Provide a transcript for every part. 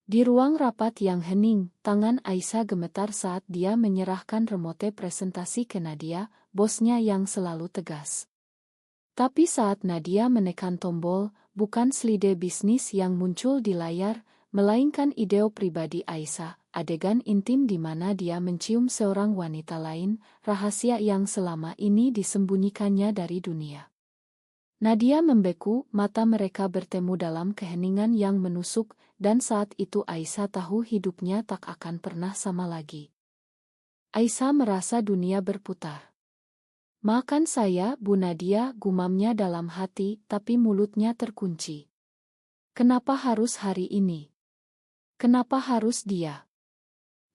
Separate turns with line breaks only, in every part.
Di ruang rapat yang hening, tangan Aisyah gemetar saat dia menyerahkan remote presentasi ke Nadia, bosnya yang selalu tegas. Tapi saat Nadia menekan tombol, bukan slide bisnis yang muncul di layar, melainkan ide pribadi Aisyah, adegan intim di mana dia mencium seorang wanita lain, rahasia yang selama ini disembunyikannya dari dunia. Nadia membeku, mata mereka bertemu dalam keheningan yang menusuk, dan saat itu Aisyah tahu hidupnya tak akan pernah sama lagi. Aisyah merasa dunia berputar. "Makan saya, Bu Nadia," gumamnya dalam hati, tapi mulutnya terkunci. Kenapa harus hari ini? Kenapa harus dia?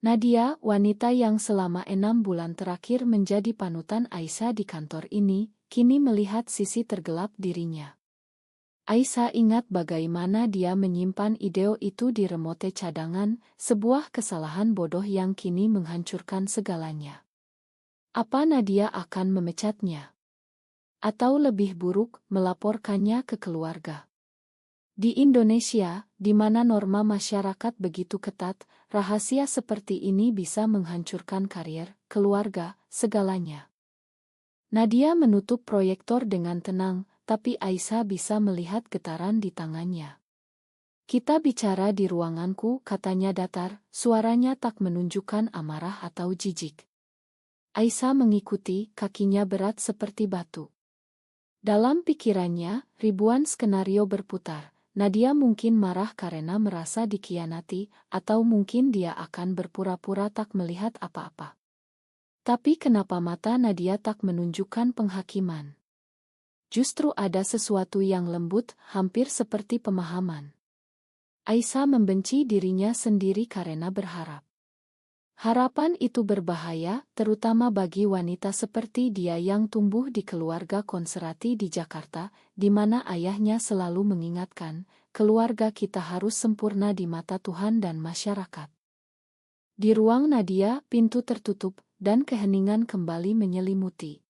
Nadia, wanita yang selama 6 bulan terakhir menjadi panutan Aisyah di kantor ini, kini melihat sisi tergelap dirinya. Aisyah ingat bagaimana dia menyimpan ide itu di remote cadangan, sebuah kesalahan bodoh yang kini menghancurkan segalanya. Apa Nadia akan memecatnya? Atau lebih buruk, melaporkannya ke keluarga? Di Indonesia, di mana norma masyarakat begitu ketat, rahasia seperti ini bisa menghancurkan karir, keluarga, segalanya. Nadia menutup proyektor dengan tenang, tapi Aisyah bisa melihat getaran di tangannya. "Kita bicara di ruanganku," katanya datar, suaranya tak menunjukkan amarah atau jijik. Aisyah mengikuti, kakinya berat seperti batu. Dalam pikirannya, ribuan skenario berputar. Nadia mungkin marah karena merasa dikhianati, atau mungkin dia akan berpura-pura tak melihat apa-apa. Tapi kenapa mata Nadia tak menunjukkan penghakiman? Justru ada sesuatu yang lembut, hampir seperti pemahaman. Aisyah membenci dirinya sendiri karena berharap. Harapan itu berbahaya, terutama bagi wanita seperti dia yang tumbuh di keluarga konservatif di Jakarta, di mana ayahnya selalu mengingatkan, keluarga kita harus sempurna di mata Tuhan dan masyarakat. Di ruang Nadia, pintu tertutup, dan keheningan kembali menyelimuti.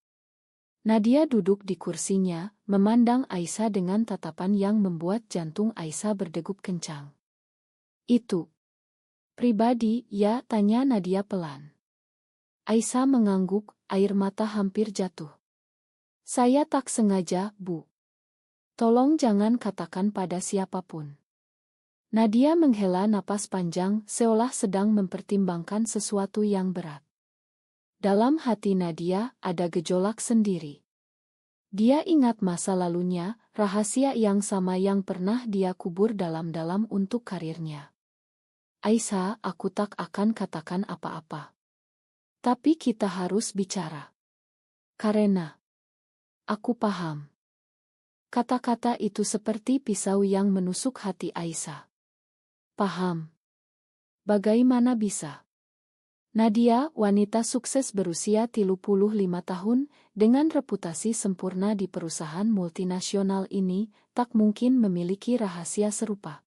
Nadia duduk di kursinya, memandang Aisyah dengan tatapan yang membuat jantung Aisyah berdegup kencang. "Itu pribadi, ya?" tanya Nadia pelan. Aisyah mengangguk, air mata hampir jatuh. "Saya tak sengaja, Bu. Tolong jangan katakan pada siapapun." Nadia menghela napas panjang, seolah sedang mempertimbangkan sesuatu yang berat. Dalam hati Nadia, ada gejolak sendiri. Dia ingat masa lalunya, rahasia yang sama yang pernah dia kubur dalam-dalam untuk karirnya. "Aisyah, aku tak akan katakan apa-apa. Tapi kita harus bicara. Karena aku paham." Kata-kata itu seperti pisau yang menusuk hati Aisyah. Paham? Bagaimana bisa? Nadia, wanita sukses berusia 35 tahun, dengan reputasi sempurna di perusahaan multinasional ini, tak mungkin memiliki rahasia serupa.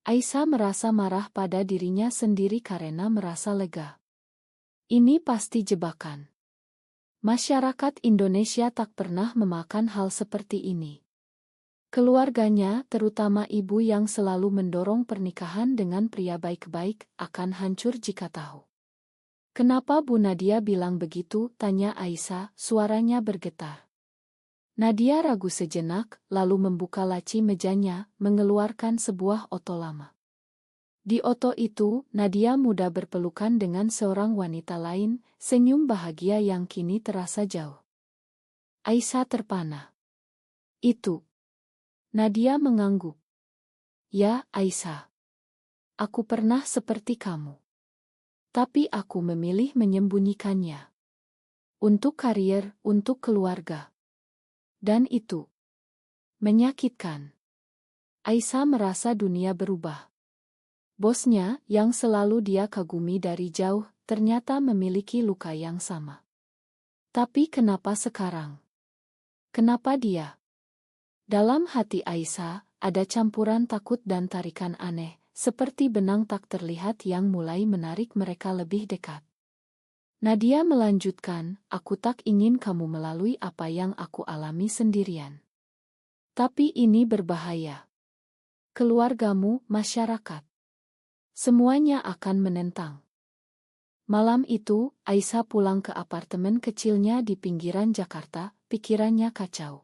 Aisyah merasa marah pada dirinya sendiri karena merasa lega. Ini pasti jebakan. Masyarakat Indonesia tak pernah memakan hal seperti ini. Keluarganya, terutama ibu yang selalu mendorong pernikahan dengan pria baik-baik, akan hancur jika tahu. "Kenapa Bu Nadia bilang begitu?" tanya Aisyah, suaranya bergetar. Nadia ragu sejenak, lalu membuka laci mejanya, mengeluarkan sebuah oto lama. Di oto itu, Nadia muda berpelukan dengan seorang wanita lain, senyum bahagia yang kini terasa jauh. Aisyah terpana. "Itu." Nadia mengangguk. "Ya, Aisyah. Aku pernah seperti kamu. Tapi aku memilih menyembunyikannya. Untuk karier, untuk keluarga. Dan itu menyakitkan." Aisyah merasa dunia berubah. Bosnya, yang selalu dia kagumi dari jauh, ternyata memiliki luka yang sama. Tapi kenapa sekarang? Kenapa dia? Dalam hati Aisyah, ada campuran takut dan tarikan aneh, seperti benang tak terlihat yang mulai menarik mereka lebih dekat. Nadia melanjutkan, "Aku tak ingin kamu melalui apa yang aku alami sendirian. Tapi ini berbahaya. Keluargamu, masyarakat. Semuanya akan menentang. Malam itu, Aisyah pulang ke apartemen kecilnya di pinggiran Jakarta, pikirannya kacau.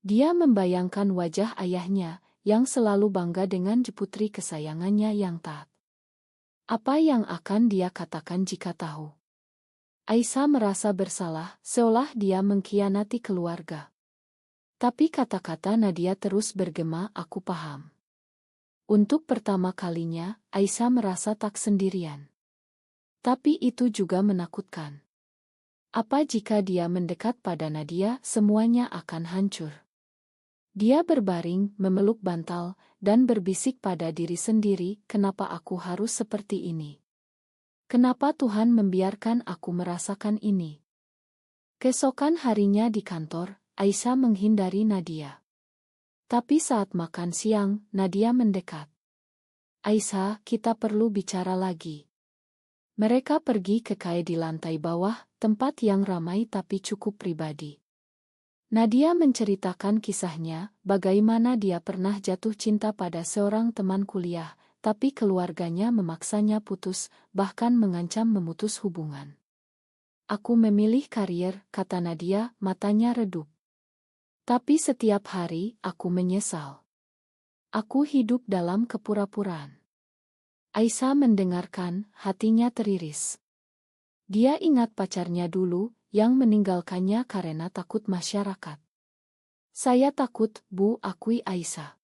Dia membayangkan wajah ayahnya, yang selalu bangga dengan putri kesayangannya yang taat. Apa yang akan dia katakan jika tahu? Aisyah merasa bersalah, seolah dia mengkhianati keluarga. Tapi kata-kata Nadia terus bergema, aku paham. Untuk pertama kalinya, Aisyah merasa tak sendirian. Tapi itu juga menakutkan. Apa jika dia mendekat pada Nadia, semuanya akan hancur. Dia berbaring, memeluk bantal, dan berbisik pada diri sendiri, kenapa aku harus seperti ini? Kenapa Tuhan membiarkan aku merasakan ini? Keesokan harinya di kantor, Aisyah menghindari Nadia. Tapi saat makan siang, Nadia mendekat. Aisyah, kita perlu bicara lagi. Mereka pergi ke kafe di lantai bawah, tempat yang ramai tapi cukup pribadi. Nadia menceritakan kisahnya, bagaimana dia pernah jatuh cinta pada seorang teman kuliah, tapi keluarganya memaksanya putus, bahkan mengancam memutus hubungan. Aku memilih karir, kata Nadia, matanya redup. Tapi setiap hari, aku menyesal. Aku hidup dalam kepura-puraan. Aisyah mendengarkan, hatinya teriris. Dia ingat pacarnya dulu, yang meninggalkannya karena takut masyarakat. Saya takut, Bu, akui Aisyah.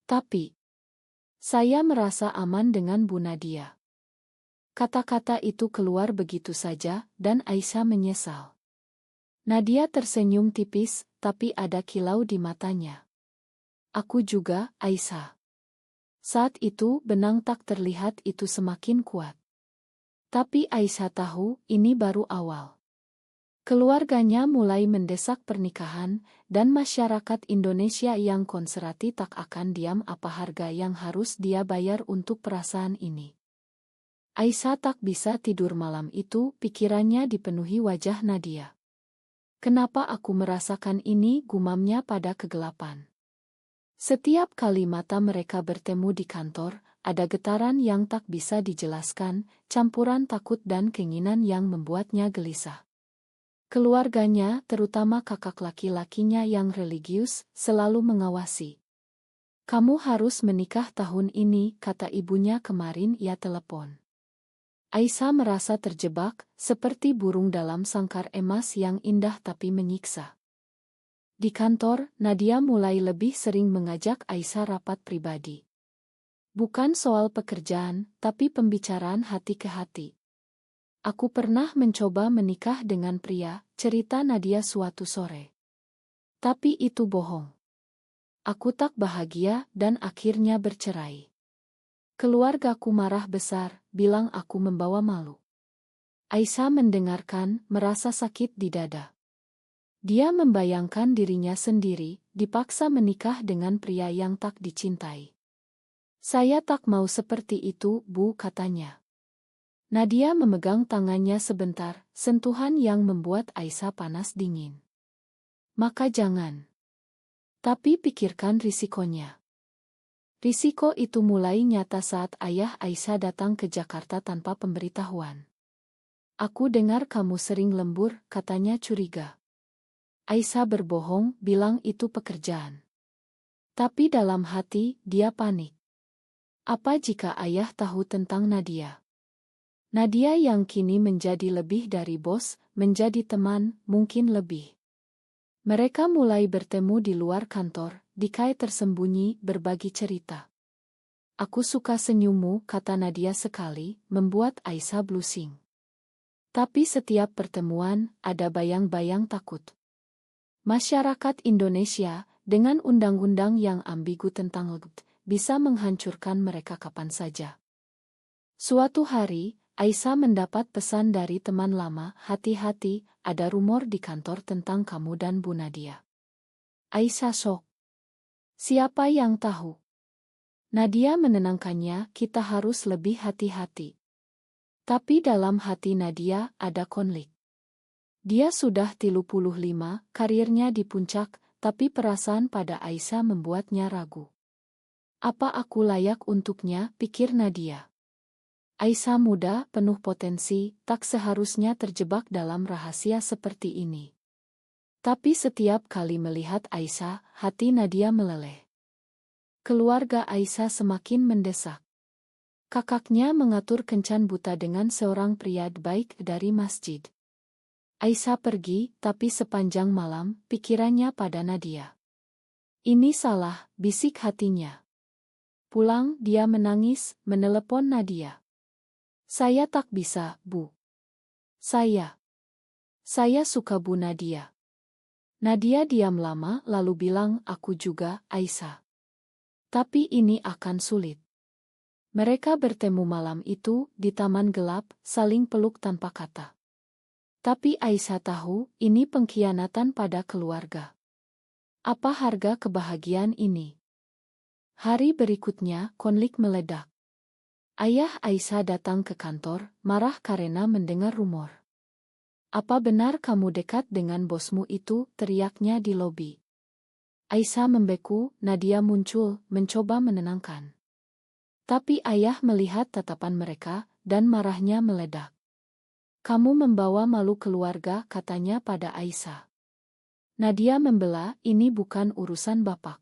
Tapi, saya merasa aman dengan Bu Nadia. Kata-kata itu keluar begitu saja, dan Aisyah menyesal. Nadia tersenyum tipis, tapi ada kilau di matanya. Aku juga, Aisyah. Saat itu benang tak terlihat itu semakin kuat. Tapi Aisyah tahu, ini baru awal. Keluarganya mulai mendesak pernikahan, dan masyarakat Indonesia yang konservatif tak akan diam apa harga yang harus dia bayar untuk perasaan ini. Aisyah tak bisa tidur malam itu, pikirannya dipenuhi wajah Nadia. Kenapa aku merasakan ini, gumamnya pada kegelapan. Setiap kali mata mereka bertemu di kantor, ada getaran yang tak bisa dijelaskan, campuran takut dan keinginan yang membuatnya gelisah. Keluarganya, terutama kakak laki-lakinya yang religius, selalu mengawasi. Kamu harus menikah tahun ini, kata ibunya kemarin ia telepon. Aisyah merasa terjebak, seperti burung dalam sangkar emas yang indah tapi menyiksa. Di kantor, Nadia mulai lebih sering mengajak Aisyah rapat pribadi. Bukan soal pekerjaan, tapi pembicaraan hati ke hati. Aku pernah mencoba menikah dengan pria, cerita Nadia suatu sore. Tapi itu bohong. Aku tak bahagia dan akhirnya bercerai. Keluargaku marah besar, bilang aku membawa malu. Aisyah mendengarkan, merasa sakit di dada. Dia membayangkan dirinya sendiri, dipaksa menikah dengan pria yang tak dicintai. Saya tak mau seperti itu, Bu, katanya. Nadia memegang tangannya sebentar, sentuhan yang membuat Aisyah panas dingin. Maka jangan. Tapi pikirkan risikonya. Risiko itu mulai nyata saat ayah Aisyah datang ke Jakarta tanpa pemberitahuan. Aku dengar kamu sering lembur, katanya curiga. Aisyah berbohong, bilang itu pekerjaan. Tapi dalam hati, dia panik. Apa jika ayah tahu tentang Nadia? Nadia yang kini menjadi lebih dari bos, menjadi teman, mungkin lebih. Mereka mulai bertemu di luar kantor, di kafe tersembunyi, berbagi cerita. Aku suka senyummu, kata Nadia sekali, membuat Aisyah blushing. Tapi setiap pertemuan, ada bayang-bayang takut. Masyarakat Indonesia, dengan undang-undang yang ambigu tentang LGBT, bisa menghancurkan mereka kapan saja. Suatu hari, Aisyah mendapat pesan dari teman lama, hati-hati, ada rumor di kantor tentang kamu dan Bu Nadia. Aisyah syok. Siapa yang tahu? Nadia menenangkannya, kita harus lebih hati-hati. Tapi dalam hati Nadia ada konflik. Dia sudah 35, karirnya di puncak, tapi perasaan pada Aisyah membuatnya ragu. Apa aku layak untuknya, pikir Nadia. Aisyah muda, penuh potensi, tak seharusnya terjebak dalam rahasia seperti ini. Tapi setiap kali melihat Aisyah, hati Nadia meleleh. Keluarga Aisyah semakin mendesak. Kakaknya mengatur kencan buta dengan seorang pria baik dari masjid. Aisyah pergi, tapi sepanjang malam, pikirannya pada Nadia. Ini salah, bisik hatinya. Pulang, dia menangis, menelepon Nadia. Saya tak bisa, Bu. Saya suka Bu Nadia. Nadia diam lama lalu bilang, aku juga, Aisyah. Tapi ini akan sulit. Mereka bertemu malam itu, di taman gelap, saling peluk tanpa kata. Tapi Aisyah tahu, ini pengkhianatan pada keluarga. Apa harga kebahagiaan ini? Hari berikutnya, konflik meledak. Ayah Aisyah datang ke kantor, marah karena mendengar rumor. Apa benar kamu dekat dengan bosmu itu, teriaknya di lobi. Aisyah membeku, Nadia muncul, mencoba menenangkan. Tapi ayah melihat tatapan mereka, dan marahnya meledak. Kamu membawa malu keluarga, katanya pada Aisyah. Nadia membela, ini bukan urusan bapak.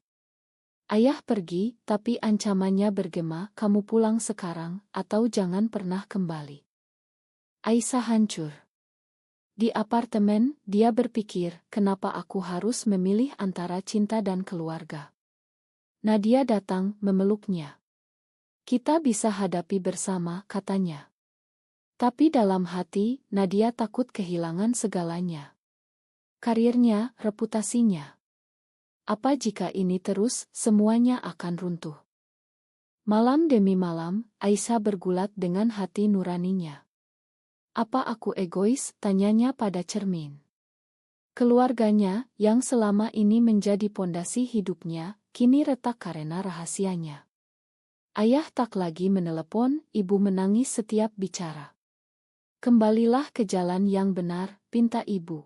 Ayah pergi, tapi ancamannya bergema, kamu pulang sekarang, atau jangan pernah kembali. Aisyah hancur. Di apartemen, dia berpikir, kenapa aku harus memilih antara cinta dan keluarga. Nadia datang, memeluknya. Kita bisa hadapi bersama, katanya. Tapi dalam hati, Nadia takut kehilangan segalanya. Karirnya, reputasinya. Apa jika ini terus, semuanya akan runtuh. Malam demi malam, Aisyah bergulat dengan hati nuraninya. Apa aku egois, tanyanya pada cermin. Keluarganya, yang selama ini menjadi pondasi hidupnya, kini retak karena rahasianya. Ayah tak lagi menelepon, ibu menangis setiap bicara. Kembalilah ke jalan yang benar, pinta ibu.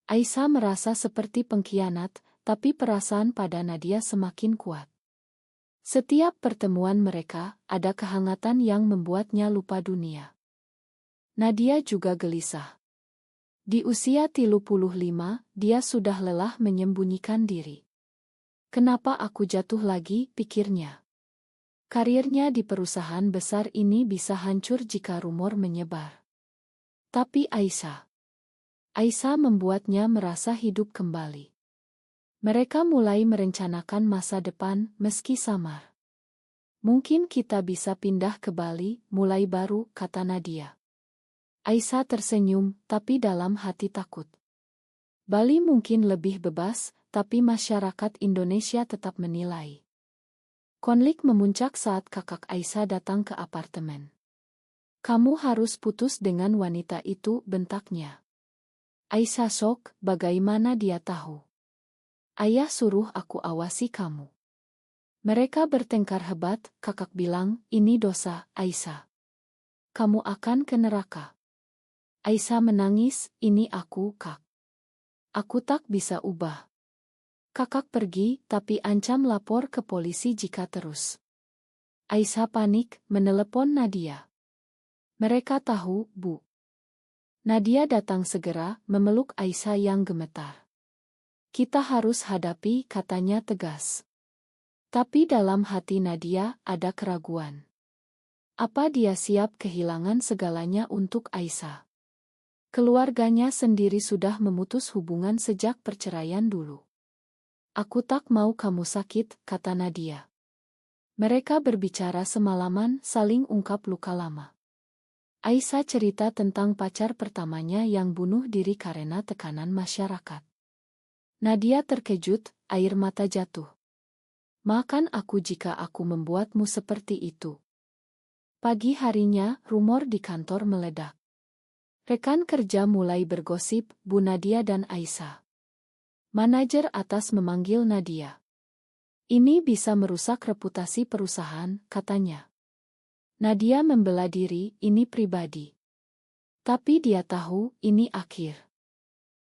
Aisyah merasa seperti pengkhianat, tapi perasaan pada Nadia semakin kuat. Setiap pertemuan mereka, ada kehangatan yang membuatnya lupa dunia. Nadia juga gelisah. Di usia 35, dia sudah lelah menyembunyikan diri. Kenapa aku jatuh lagi, pikirnya. Karirnya di perusahaan besar ini bisa hancur jika rumor menyebar. Tapi Aisyah membuatnya merasa hidup kembali. Mereka mulai merencanakan masa depan, meski samar. Mungkin kita bisa pindah ke Bali, mulai baru, kata Nadia. Aisyah tersenyum, tapi dalam hati takut. Bali mungkin lebih bebas, tapi masyarakat Indonesia tetap menilai. Konflik memuncak saat kakak Aisyah datang ke apartemen. Kamu harus putus dengan wanita itu, bentaknya. Aisyah shock, bagaimana dia tahu? Ayah suruh aku awasi kamu. Mereka bertengkar hebat, kakak bilang, ini dosa, Aisyah. Kamu akan ke neraka. Aisyah menangis, ini aku, Kak. Aku tak bisa ubah. Kakak pergi, tapi ancam lapor ke polisi jika terus. Aisyah panik, menelepon Nadia. Mereka tahu, Bu. Nadia datang segera, memeluk Aisyah yang gemetar. Kita harus hadapi, katanya tegas. Tapi dalam hati Nadia ada keraguan. Apa dia siap kehilangan segalanya untuk Aisyah? Keluarganya sendiri sudah memutus hubungan sejak perceraian dulu. Aku tak mau kamu sakit, kata Nadia. Mereka berbicara semalaman, saling ungkap luka lama. Aisyah cerita tentang pacar pertamanya yang bunuh diri karena tekanan masyarakat. Nadia terkejut, air mata jatuh. Maafkan aku jika aku membuatmu seperti itu. Pagi harinya, rumor di kantor meledak. Rekan kerja mulai bergosip, Bu Nadia dan Aisyah. Manajer atas memanggil Nadia. Ini bisa merusak reputasi perusahaan, katanya. Nadia membela diri, ini pribadi. Tapi dia tahu, ini akhir.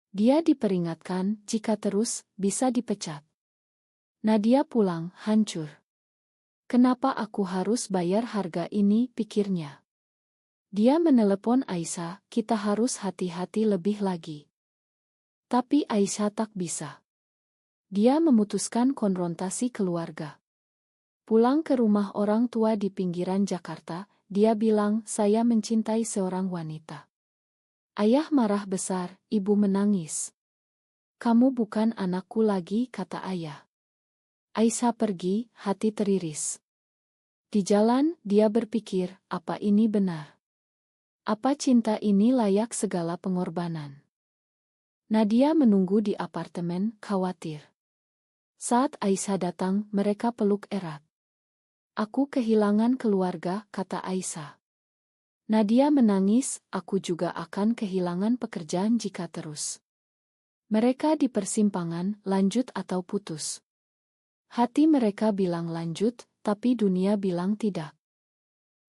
Dia diperingatkan, jika terus, bisa dipecat. Nadia pulang, hancur. Kenapa aku harus bayar harga ini, pikirnya. Dia menelepon Aisyah, kita harus hati-hati lebih lagi. Tapi Aisyah tak bisa. Dia memutuskan konfrontasi keluarga. Pulang ke rumah orang tua di pinggiran Jakarta, dia bilang, saya mencintai seorang wanita. Ayah marah besar, ibu menangis. Kamu bukan anakku lagi, kata ayah. Aisyah pergi, hati teriris. Di jalan, dia berpikir, apa ini benar? Apa cinta ini layak segala pengorbanan? Nadia menunggu di apartemen, khawatir. Saat Aisyah datang, mereka peluk erat. Aku kehilangan keluarga, kata Aisyah. Nadia menangis, aku juga akan kehilangan pekerjaan jika terus. Mereka di persimpangan, lanjut atau putus. Hati mereka bilang lanjut, tapi dunia bilang tidak.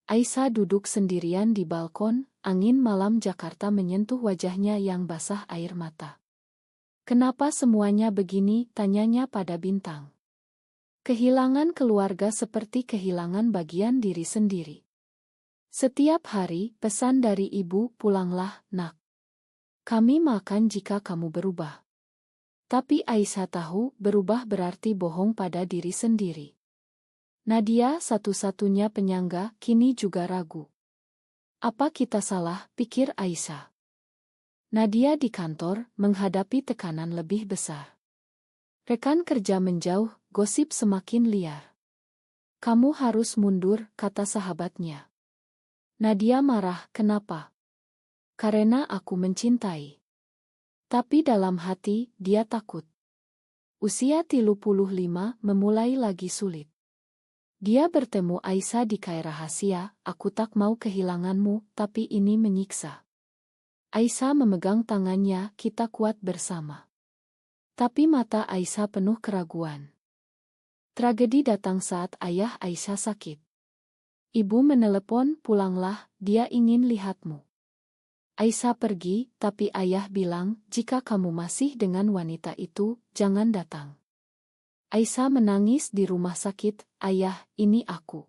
Aisyah duduk sendirian di balkon, angin malam Jakarta menyentuh wajahnya yang basah air mata. Kenapa semuanya begini, tanyanya pada bintang. Kehilangan keluarga seperti kehilangan bagian diri sendiri. Setiap hari, pesan dari ibu, pulanglah, nak. Kami makan jika kamu berubah. Tapi Aisyah tahu, berubah berarti bohong pada diri sendiri. Nadia, satu-satunya penyangga, kini juga ragu. Apa kita salah, pikir Aisyah. Nadia di kantor, menghadapi tekanan lebih besar. Rekan kerja menjauh, gosip semakin liar. Kamu harus mundur, kata sahabatnya. Nadia marah, kenapa? Karena aku mencintai. Tapi dalam hati, dia takut. Usia 35 memulai lagi sulit. Dia bertemu Aisyah di kai rahasia, aku tak mau kehilanganmu, tapi ini menyiksa. Aisyah memegang tangannya, kita kuat bersama. Tapi mata Aisyah penuh keraguan. Tragedi datang saat ayah Aisyah sakit. Ibu menelepon, pulanglah, dia ingin lihatmu. Aisyah pergi, tapi ayah bilang, jika kamu masih dengan wanita itu, jangan datang. Aisyah menangis di rumah sakit, ayah, ini aku.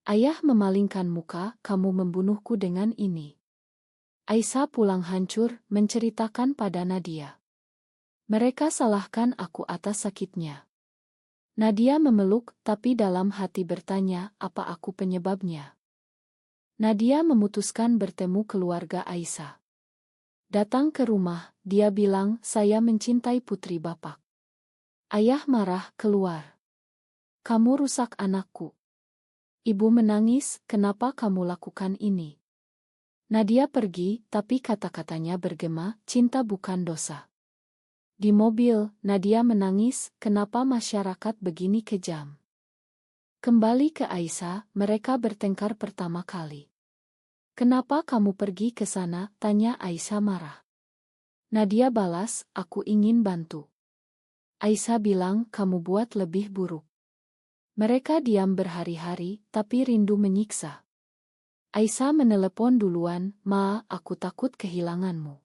Ayah memalingkan muka, kamu membunuhku dengan ini. Aisyah pulang hancur, menceritakan pada Nadia. Mereka salahkan aku atas sakitnya. Nadia memeluk, tapi dalam hati bertanya, apa aku penyebabnya? Nadia memutuskan bertemu keluarga Aisyah. Datang ke rumah, dia bilang, saya mencintai putri bapak. Ayah marah, keluar. Kamu rusak anakku. Ibu menangis, kenapa kamu lakukan ini? Nadia pergi, tapi kata-katanya bergema, cinta bukan dosa. Di mobil, Nadia menangis, kenapa masyarakat begini kejam? Kembali ke Aisyah, mereka bertengkar pertama kali. Kenapa kamu pergi ke sana? Tanya Aisyah marah. Nadia balas, aku ingin bantu. Aisyah bilang, kamu buat lebih buruk. Mereka diam berhari-hari, tapi rindu menyiksa. Aisyah menelepon duluan, Ma, aku takut kehilanganmu.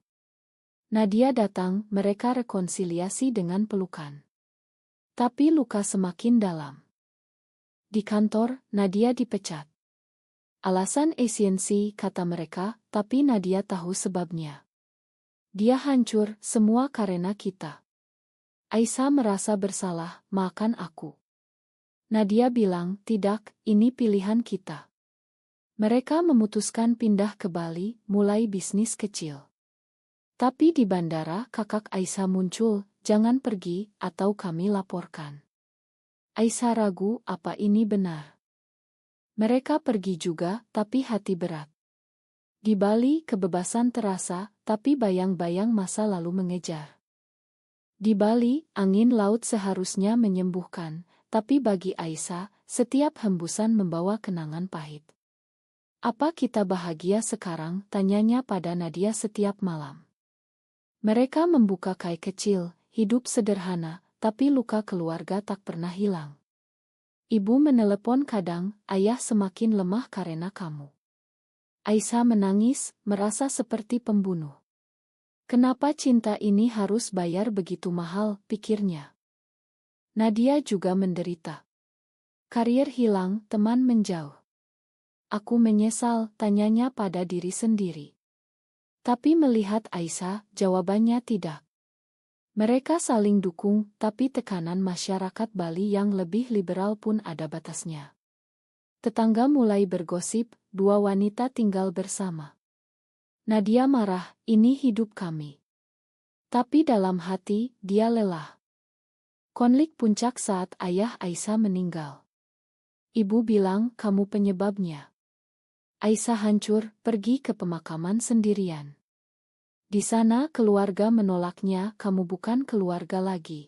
Nadia datang, mereka rekonsiliasi dengan pelukan. Tapi luka semakin dalam. Di kantor, Nadia dipecat. Alasan efisiensi, kata mereka, tapi Nadia tahu sebabnya. Dia hancur, semua karena kita. Aisyah merasa bersalah, makan aku. Nadia bilang, tidak, ini pilihan kita. Mereka memutuskan pindah ke Bali, mulai bisnis kecil. Tapi di bandara, kakak Aisyah muncul, jangan pergi, atau kami laporkan. Aisyah ragu, apa ini benar? Mereka pergi juga, tapi hati berat. Di Bali, kebebasan terasa, tapi bayang-bayang masa lalu mengejar. Di Bali, angin laut seharusnya menyembuhkan, tapi bagi Aisyah, setiap hembusan membawa kenangan pahit. Apa kita bahagia sekarang? Tanyanya pada Nadia setiap malam. Mereka membuka kai kecil, hidup sederhana, tapi luka keluarga tak pernah hilang. Ibu menelepon kadang, ayah semakin lemah karena kamu. Aisyah menangis, merasa seperti pembunuh. Kenapa cinta ini harus bayar begitu mahal, pikirnya. Nadia juga menderita. Karier hilang, teman menjauh. Aku menyesal, tanyanya pada diri sendiri. Tapi melihat Aisyah, jawabannya tidak. Mereka saling dukung, tapi tekanan masyarakat Bali yang lebih liberal pun ada batasnya. Tetangga mulai bergosip, dua wanita tinggal bersama. Nadia marah, ini hidup kami. Tapi dalam hati, dia lelah. Konflik puncak saat ayah Aisyah meninggal. Ibu bilang, kamu penyebabnya. Aisyah hancur, pergi ke pemakaman sendirian. Di sana keluarga menolaknya, kamu bukan keluarga lagi.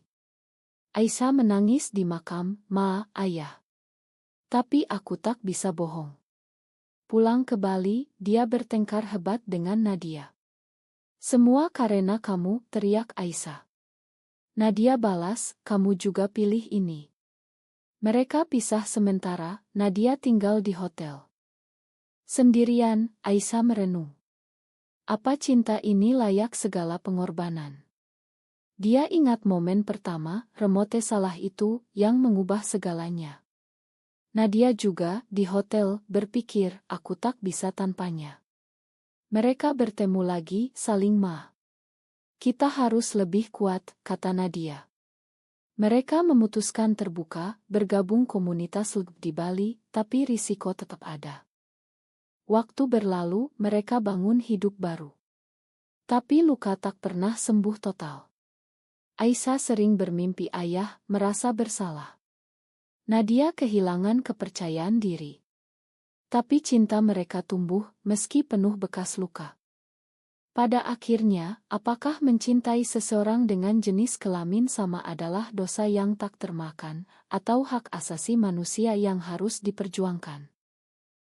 Aisyah menangis di makam, Ma, ayah. Tapi aku tak bisa bohong. Pulang ke Bali, dia bertengkar hebat dengan Nadia. Semua karena kamu, teriak Aisyah. Nadia balas, kamu juga pilih ini. Mereka pisah sementara, Nadia tinggal di hotel. Sendirian, Aisyah merenung. Apa cinta ini layak segala pengorbanan? Dia ingat momen pertama, remote salah itu, yang mengubah segalanya. Nadia juga, di hotel, berpikir, aku tak bisa tanpanya. Mereka bertemu lagi, saling Ma. Kita harus lebih kuat, kata Nadia. Mereka memutuskan terbuka, bergabung komunitas di Bali, tapi risiko tetap ada. Waktu berlalu, mereka bangun hidup baru. Tapi luka tak pernah sembuh total. Aisyah sering bermimpi ayah, merasa bersalah. Nadia kehilangan kepercayaan diri. Tapi cinta mereka tumbuh, meski penuh bekas luka. Pada akhirnya, apakah mencintai seseorang dengan jenis kelamin sama adalah dosa yang tak termaafkan, atau hak asasi manusia yang harus diperjuangkan?